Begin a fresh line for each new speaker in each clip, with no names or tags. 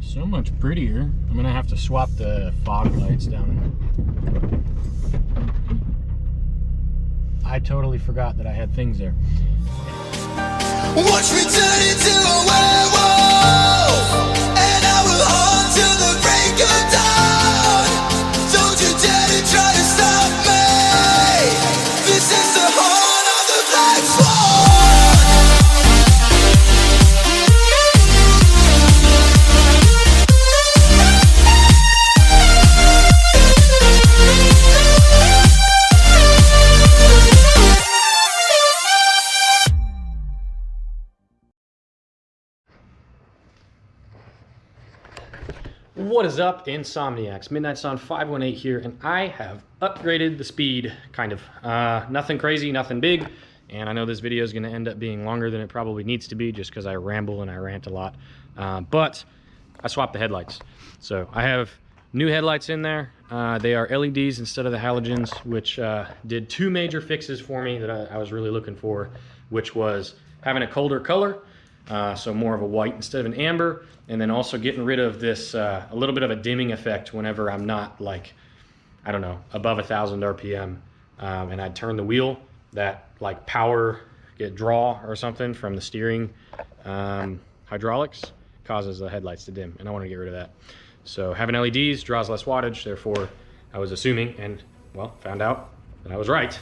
So much prettier. I'm gonna have to swap the fog lights down. I totally forgot that I had things there.
Watch me turn into a werewolf, and I will haunt till the break of dawn. Don't you dare to try to stop me. This is the horn of the Black Swan.
What is up, Insomniacs? Midnight Sun 518 here, and I have upgraded the speed, kind of. Nothing crazy, nothing big, and I know this video is going to end up being longer than it probably needs to be just because I ramble and I rant a lot. But I swapped the headlights. So I have new headlights in there. They are LEDs instead of the halogens, which did two major fixes for me that I was really looking for, which was having a colder color, so more of a white instead of an amber, and then also getting rid of this a little bit of a dimming effect whenever I'm not, like, I don't know, above 1,000 RPM, and I'd turn the wheel, that like power get draw or something from the steering hydraulics causes the headlights to dim, and I want to get rid of that. So having LEDs draws less wattage, therefore I was assuming, and well, found out that I was right,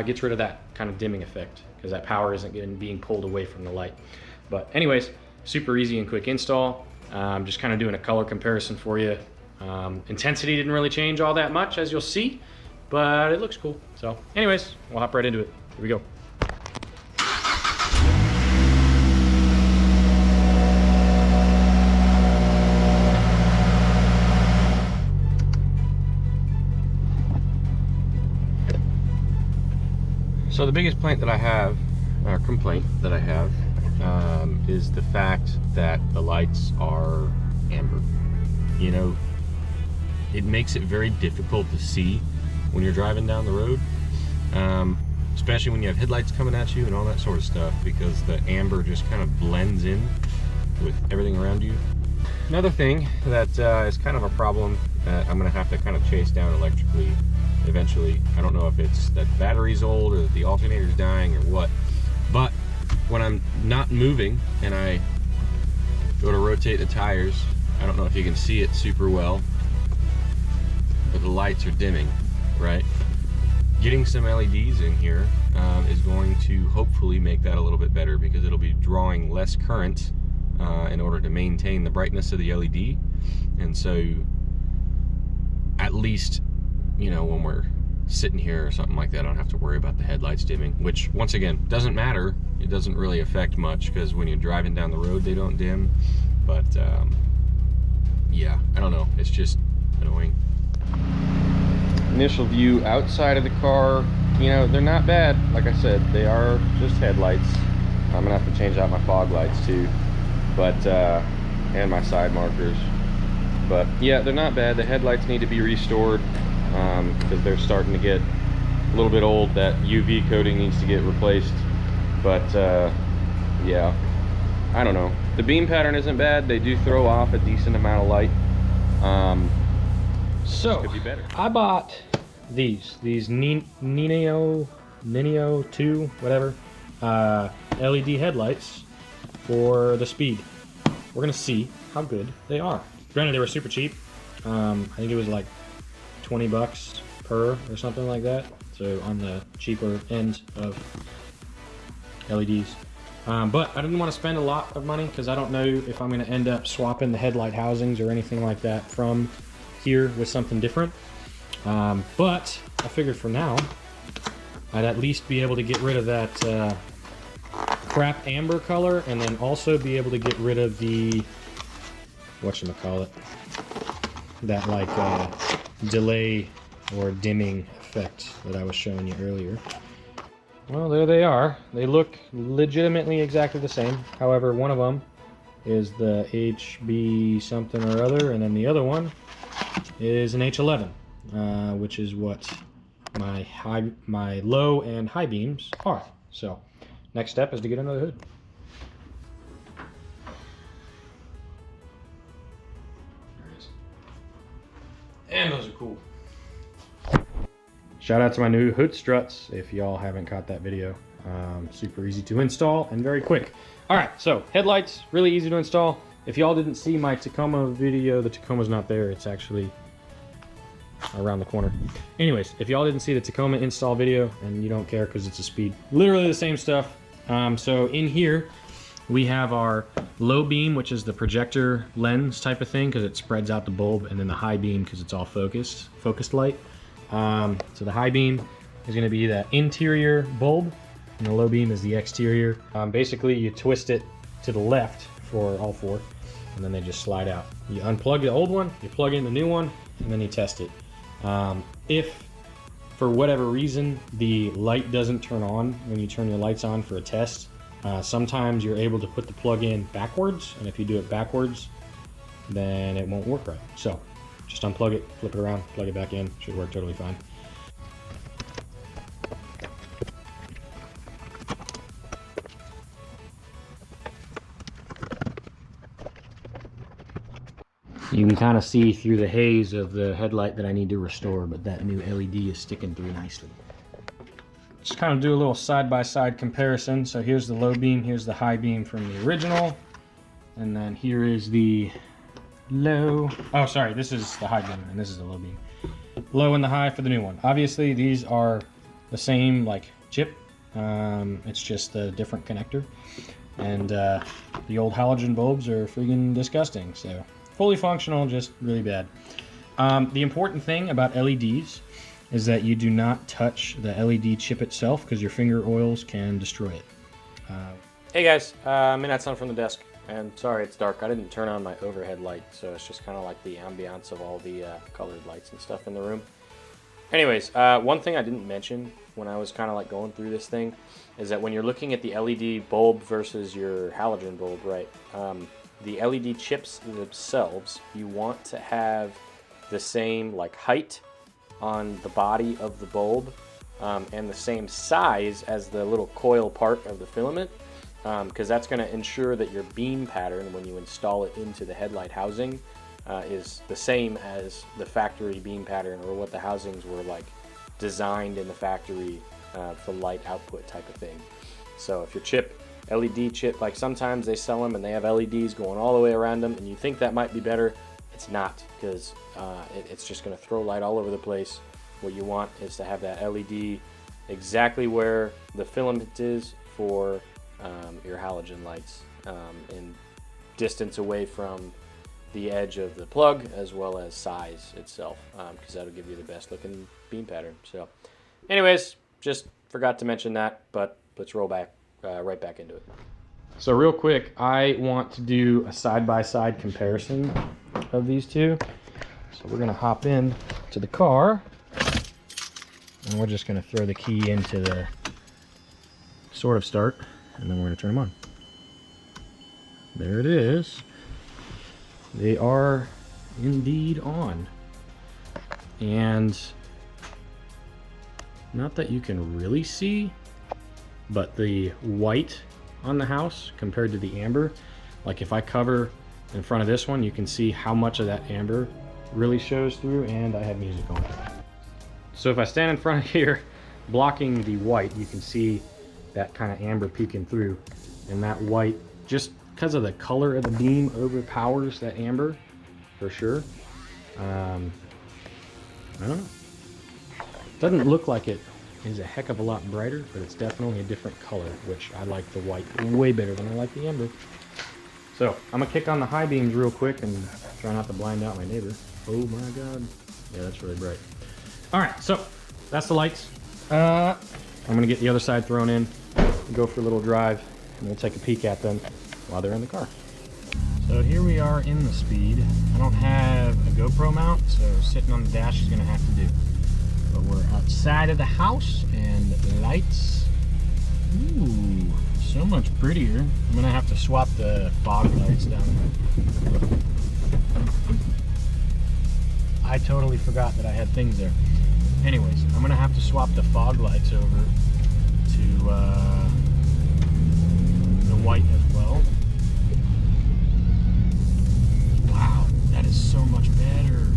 gets rid of that kind of dimming effect because that power isn't being pulled away from the light. But anyways, super easy and quick install. Just kind of doing a color comparison for you. Intensity didn't really change all that much, as you'll see, but it looks cool. So anyways, we'll hop right into it. Here we go. So the biggest complaint that I have is the fact that the lights are amber. You know, it makes it very difficult to see when you're driving down the road, especially when you have headlights coming at you and all that sort of stuff, because the amber just kind of blends in with everything around you. Another thing that is kind of a problem that I'm going to have to kind of chase down electrically eventually. I don't know if it's that the battery's old or that the alternator's dying or what, but when I'm not moving and I go to rotate the tires, I don't know if you can see it super well, but the lights are dimming, right? Getting some LEDs in here is going to hopefully make that a little bit better, because it'll be drawing less current in order to maintain the brightness of the LED. And so at least, you know, when we're sitting here or something like that, I don't have to worry about the headlights dimming, which once again doesn't matter. It doesn't really affect much because when you're driving down the road they don't dim, but yeah, I don't know, it's just annoying. Initial view outside of the car, you know, they're not bad. Like I said, they are just headlights. I'm gonna have to change out my fog lights too, but and my side markers, but yeah, they're not bad. The headlights need to be restored because they're starting to get a little bit old. That UV coating needs to get replaced, but yeah, I don't know. The beam pattern isn't bad. They do throw off a decent amount of light, so could be better. I bought these NINEO 2 whatever LED headlights for the Speed. We're gonna see how good they are. Granted, they were super cheap. I think it was like 20 bucks per or something like that, so on the cheaper end of LEDs. But I didn't want to spend a lot of money because I don't know if I'm going to end up swapping the headlight housings or anything like that from here with something different. But I figured for now I'd at least be able to get rid of that crap amber color, and then also be able to get rid of the whatchamacallit, that like delay or dimming effect that I was showing you earlier. Well, there they are. They look legitimately exactly the same. However, one of them is the HB something or other, and then the other one is an H11, which is what my low and high beams are. So next step is to get under the hood. And those are cool. Shout out to my new hood struts if y'all haven't caught that video. Super easy to install and very quick. All right, so headlights, really easy to install. If y'all didn't see my Tacoma video, the Tacoma's not there. It's actually around the corner. Anyways, if y'all didn't see the Tacoma install video and you don't care because it's a speed, literally the same stuff. So in here, we have our low beam, which is the projector lens type of thing because it spreads out the bulb, and then the high beam because it's all focused light. So the high beam is going to be the interior bulb, and the low beam is the exterior. Basically, you twist it to the left for all four, and then they just slide out. You unplug the old one, you plug in the new one, and then you test it. If for whatever reason the light doesn't turn on when you turn your lights on for a test, sometimes you're able to put the plug in backwards, and if you do it backwards, then it won't work right. So just unplug it, flip it around, plug it back in, should work totally fine. You can kind of see through the haze of the headlight that I need to restore, but that new LED is sticking through nicely. Just kind of do a little side-by-side comparison. So here's the low beam, here's the high beam from the original, and then here is the low. Oh, sorry, this is the high beam, and this is the low beam. Low and the high for the new one. Obviously, these are the same like chip. It's just a different connector, and the old halogen bulbs are freaking disgusting. So fully functional, just really bad. The important thing about LEDs is that you do not touch the LED chip itself because your finger oils can destroy it. Hey guys, Midnight Sun from the desk, and sorry it's dark. I didn't turn on my overhead light, so it's just kind of like the ambiance of all the colored lights and stuff in the room. Anyways, one thing I didn't mention when I was kind of like going through this thing is that when you're looking at the LED bulb versus your halogen bulb, right? The LED chips themselves, you want to have the same like height on the body of the bulb and the same size as the little coil part of the filament, because that's going to ensure that your beam pattern when you install it into the headlight housing is the same as the factory beam pattern, or what the housings were like designed in the factory for light output type of thing. So if your chip, LED chip, like sometimes they sell them and they have LEDs going all the way around them, and you think that might be better, it's not, because it's just going to throw light all over the place. What you want is to have that LED exactly where the filament is for your halogen lights, and distance away from the edge of the plug, as well as size itself, because that'll give you the best looking beam pattern. So anyways, just forgot to mention that, but let's roll back right back into it. So real quick, I want to do a side-by-side comparison of these two. So we're gonna hop in to the car, and we're just gonna throw the key into the sort of start, and then we're gonna turn them on. There it is. They are indeed on. And not that you can really see, but the white on the house compared to the amber, like if I cover in front of this one, you can see how much of that amber really shows through, and I have music on. So if I stand in front of here blocking the white, you can see that kind of amber peeking through, and that white, just because of the color of the beam, overpowers that amber for sure. I don't know. Doesn't look like it is a heck of a lot brighter, but it's definitely a different color, which I like the white way better than I like the amber. So I'm gonna kick on the high beams real quick and try not to blind out my neighbor. Oh my god. Yeah, that's really bright. All right, so that's the lights. I'm gonna get the other side thrown in, go for a little drive, and we'll take a peek at them while they're in the car. So here we are in the Speed. I don't have a GoPro mount, so sitting on the dash is gonna have to do. But we're outside of the house, and the lights, ooh, so much prettier. I'm gonna have to swap the fog lights down there. I totally forgot that I had things there. Anyways, I'm gonna have to swap the fog lights over to the white as well. Wow, that is so much better.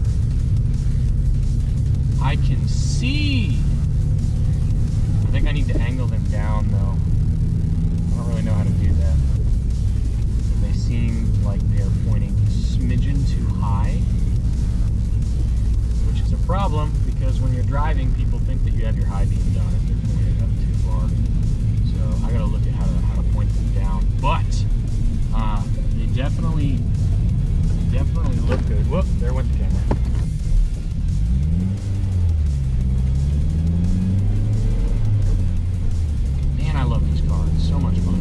I can see. I think I need to angle them down though. I don't really know how to do that. They seem like they are pointing a smidgen too high, which is a problem because when you're driving, people think that you have your high beams on if they're pointed up too far. So I gotta look at how to point them down. But they definitely look good. Whoop, there went the camera. Man, I love these cars. So much fun.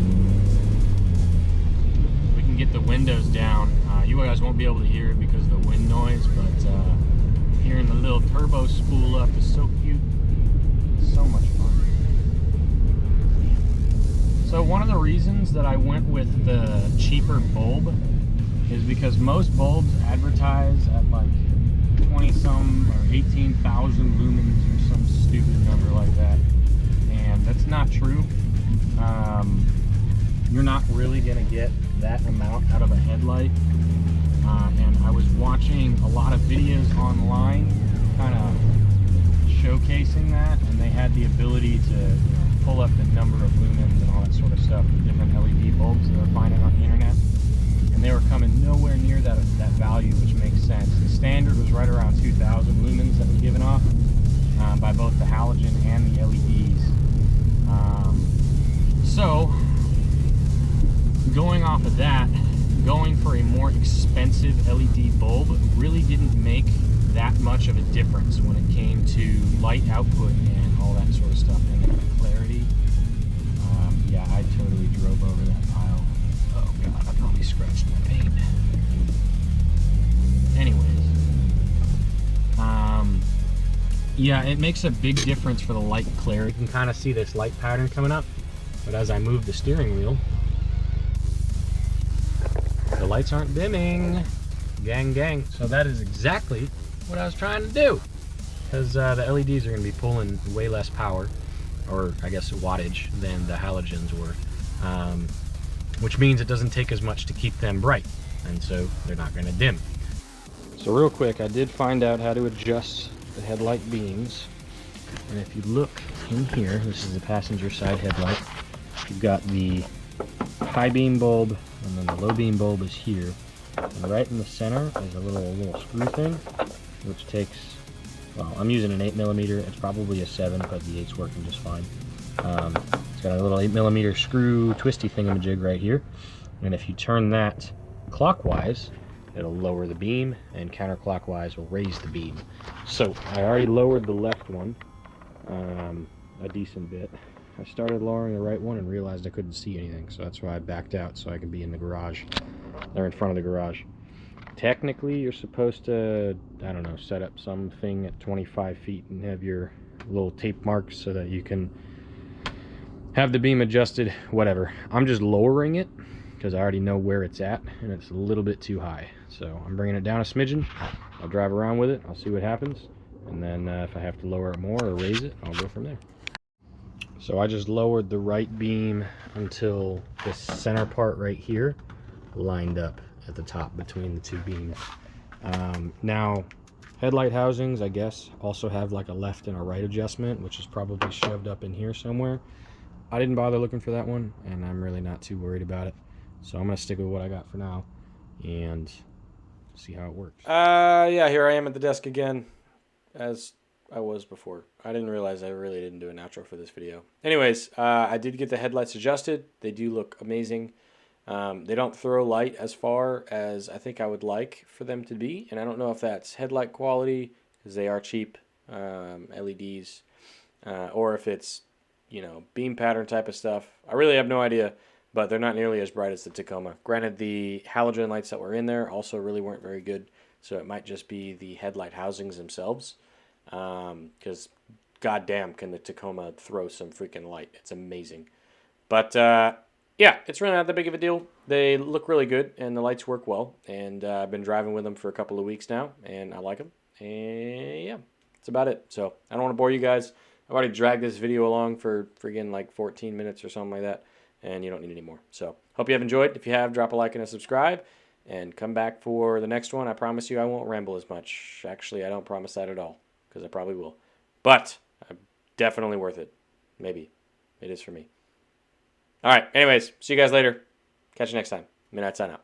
We can get the windows down. You guys won't be able to hear it because of the wind noise, but hearing the little turbo spool up is so cute. So much fun. So one of the reasons that I went with the cheaper bulb is because most bulbs advertise at like 20 some or 18,000 lumens or some stupid number like that, and that's not true. You're not really gonna get that amount out of a headlight, and I was watching a lot of videos online kind of showcasing that, and they had the ability to pull up the number of lumens and all that sort of stuff with different LED bulbs that they're finding on the internet, and they were coming nowhere near that value, which makes sense. The standard was right around 2,000 lumens that was given off by both the halogen and the LEDs. So going off of that, going for a more expensive LED bulb really didn't make that much of a difference when it came to light output and all that sort of stuff. And the clarity, yeah, I totally drove over that pile. Oh god, I probably scratched my paint. Anyways, yeah, it makes a big difference for the light clarity. You can kind of see this light pattern coming up, but as I move the steering wheel, the lights aren't dimming. Gang, gang. So that is exactly what I was trying to do, because the LEDs are going to be pulling way less power, or I guess wattage, than the halogens were, which means it doesn't take as much to keep them bright, and so they're not going to dim. So real quick, I did find out how to adjust the headlight beams, and if you look in here, this is the passenger side headlight. You've got the high beam bulb, and then the low beam bulb is here. And right in the center is a little screw thing, which takes, well, I'm using an 8mm. It's probably a 7, but the 8's working just fine. It's got a little 8mm screw twisty thingamajig right here, and if you turn that clockwise, it'll lower the beam, and counterclockwise will raise the beam. So I already lowered the left one a decent bit. I started lowering the right one and realized I couldn't see anything, so that's why I backed out so I could be in the garage. They're in front of the garage. Technically, you're supposed to, I don't know, set up something at 25 feet and have your little tape marks so that you can have the beam adjusted, whatever. I'm just lowering it because I already know where it's at, and it's a little bit too high. So I'm bringing it down a smidgen. I'll drive around with it. I'll see what happens. And then if I have to lower it more or raise it, I'll go from there. So I just lowered the right beam until this center part right here lined up at the top between the two beams. Now, headlight housings, I guess, also have like a left and a right adjustment, which is probably shoved up in here somewhere. I didn't bother looking for that one, and I'm really not too worried about it. So I'm going to stick with what I got for now and see how it works. Yeah, here I am at the desk again, as I was before. I didn't realize I really didn't do an outro for this video. Anyways, I did get the headlights adjusted. They do look amazing. They don't throw light as far as I think I would like for them to be, and I don't know if that's headlight quality, because they are cheap LEDs, or if it's, you know, beam pattern type of stuff. I really have no idea, but they're not nearly as bright as the Tacoma. Granted, the halogen lights that were in there also really weren't very good, so it might just be the headlight housings themselves, because goddamn can the Tacoma throw some freaking light. It's amazing. But yeah, it's really not that big of a deal. They look really good, and the lights work well, and I've been driving with them for a couple of weeks now, and I like them. And yeah, that's about it. So I don't want to bore you guys. I've already dragged this video along for friggin' like 14 minutes or something like that, and you don't need any more. So hope you have enjoyed. If you have, drop a like and a subscribe, and come back for the next one. I promise you I won't ramble as much. Actually, I don't promise that at all. because I probably will. But definitely worth it. Maybe. It is for me. All right. Anyways, see you guys later. Catch you next time. Midnight sign out.